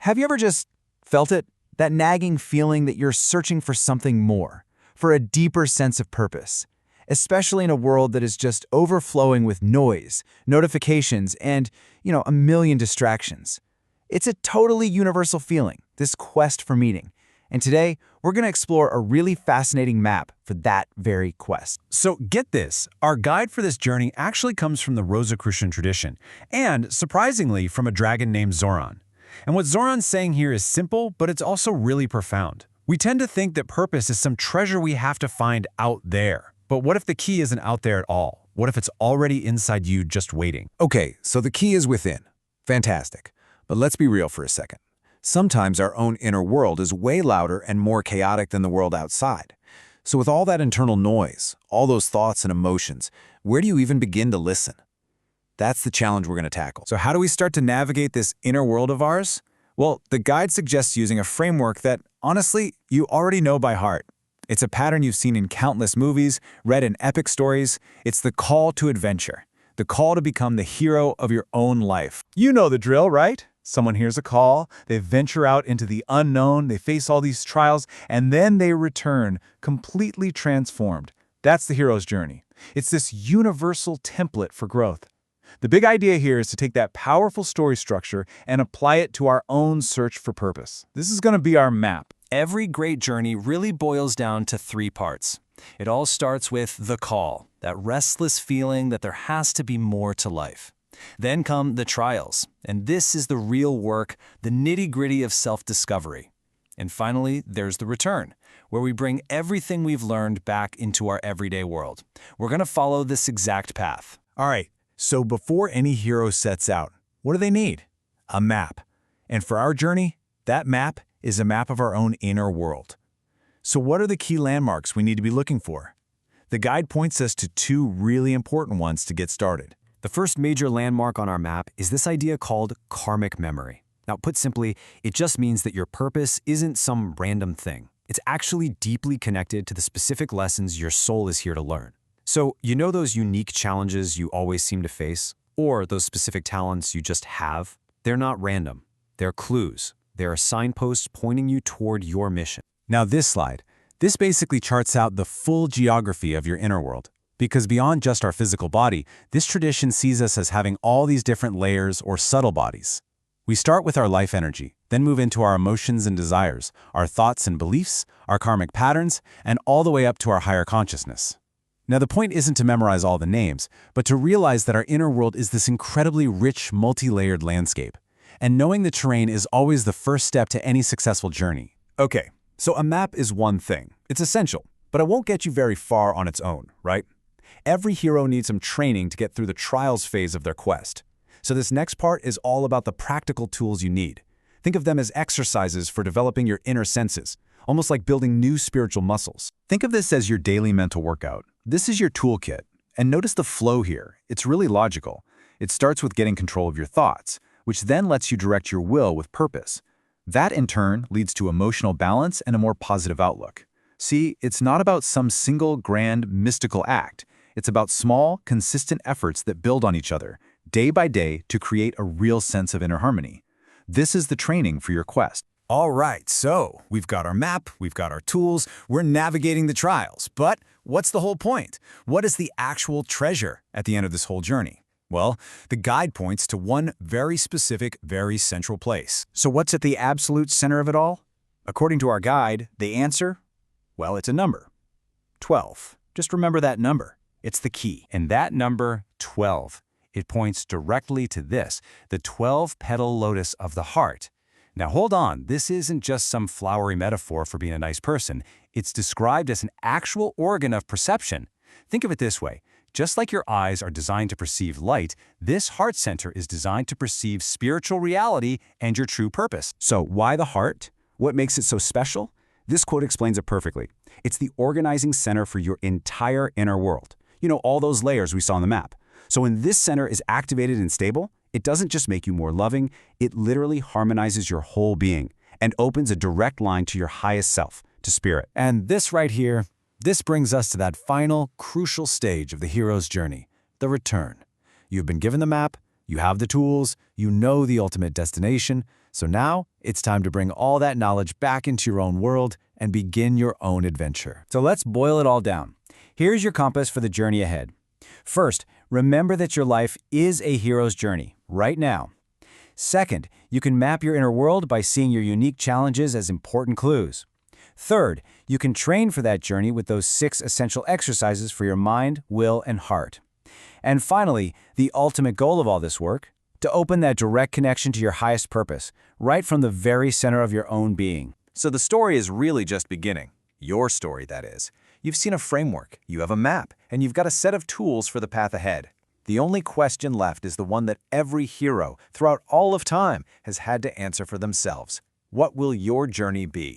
Have you ever just felt it? That nagging feeling that you're searching for something more, for a deeper sense of purpose, especially in a world that is just overflowing with noise, notifications, and, a million distractions. It's a totally universal feeling, this quest for meaning. And today, we're going to explore a really fascinating map for that very quest. So get this, our guide for this journey actually comes from the Rosicrucian tradition, and surprisingly from a dragon named Zoran. And what Zoran's saying here is simple, but it's also really profound. We tend to think that purpose is some treasure we have to find out there. But what if the key isn't out there at all? What if it's already inside you just waiting? Okay, so the key is within. Fantastic. But let's be real for a second. Sometimes our own inner world is way louder and more chaotic than the world outside. So with all that internal noise, all those thoughts and emotions, where do you even begin to listen? That's the challenge we're going to tackle. So how do we start to navigate this inner world of ours? Well, the guide suggests using a framework that, honestly, you already know by heart. It's a pattern you've seen in countless movies, read in epic stories. It's the call to adventure, the call to become the hero of your own life. You know the drill, right? Someone hears a call, they venture out into the unknown, they face all these trials, and then they return, completely transformed. That's the hero's journey. It's this universal template for growth. The big idea here is to take that powerful story structure and apply it to our own search for purpose. This is going to be our map. Every great journey really boils down to three parts. It all starts with the call, that restless feeling that there has to be more to life. Then come the trials, and this is the real work, the nitty-gritty of self-discovery. And finally, there's the return, where we bring everything we've learned back into our everyday world. We're going to follow this exact path. All right, so before any hero sets out, what do they need? A map. And for our journey, that map is a map of our own inner world. So what are the key landmarks we need to be looking for? The guide points us to two really important ones to get started. The first major landmark on our map is this idea called karmic memory. Now, put simply, it just means that your purpose isn't some random thing. It's actually deeply connected to the specific lessons your soul is here to learn. So, you know those unique challenges you always seem to face? Or those specific talents you just have? They're not random. They're clues. They're signposts pointing you toward your mission. Now this slide, this basically charts out the full geography of your inner world. Because beyond just our physical body, this tradition sees us as having all these different layers or subtle bodies. We start with our life energy, then move into our emotions and desires, our thoughts and beliefs, our karmic patterns, and all the way up to our higher consciousness. Now the point isn't to memorize all the names, but to realize that our inner world is this incredibly rich, multi-layered landscape. And knowing the terrain is always the first step to any successful journey. Okay, so a map is one thing. It's essential, but it won't get you very far on its own, right? Every hero needs some training to get through the trials phase of their quest. So this next part is all about the practical tools you need. Think of them as exercises for developing your inner senses, almost like building new spiritual muscles. Think of this as your daily mental workout. This is your toolkit. And notice the flow here. It's really logical. It starts with getting control of your thoughts, which then lets you direct your will with purpose. That, in turn, leads to emotional balance and a more positive outlook. See, it's not about some single, grand, mystical act. It's about small, consistent efforts that build on each other, day by day, to create a real sense of inner harmony. This is the training for your quest. All right, so we've got our map, we've got our tools, we're navigating the trials. But what's the whole point? What is the actual treasure at the end of this whole journey? Well, the guide points to one very specific, very central place. So what's at the absolute center of it all? According to our guide, the answer? Well, it's a number. 12. Just remember that number. It's the key. And that number, 12, it points directly to this, the 12-petal lotus of the heart. Now hold on, this isn't just some flowery metaphor for being a nice person. It's described as an actual organ of perception. Think of it this way. Just like your eyes are designed to perceive light, this heart center is designed to perceive spiritual reality and your true purpose. So why the heart? What makes it so special? This quote explains it perfectly. It's the organizing center for your entire inner world. You know, all those layers we saw on the map. So when this center is activated and stable, it doesn't just make you more loving, it literally harmonizes your whole being and opens a direct line to your highest self, to spirit. And this right here, this brings us to that final, crucial stage of the hero's journey, the return. You've been given the map, you have the tools, you know the ultimate destination, So now, it's time to bring all that knowledge back into your own world and begin your own adventure. So let's boil it all down. Here's your compass for the journey ahead. First, remember that your life is a hero's journey, right now. Second, you can map your inner world by seeing your unique challenges as important clues. Third, you can train for that journey with those 6 essential exercises for your mind, will, and heart. And finally, the ultimate goal of all this work, to open that direct connection to your highest purpose, right from the very center of your own being. So the story is really just beginning. Your story, that is. You've seen a framework, you have a map, and you've got a set of tools for the path ahead. The only question left is the one that every hero, throughout all of time, has had to answer for themselves. What will your journey be?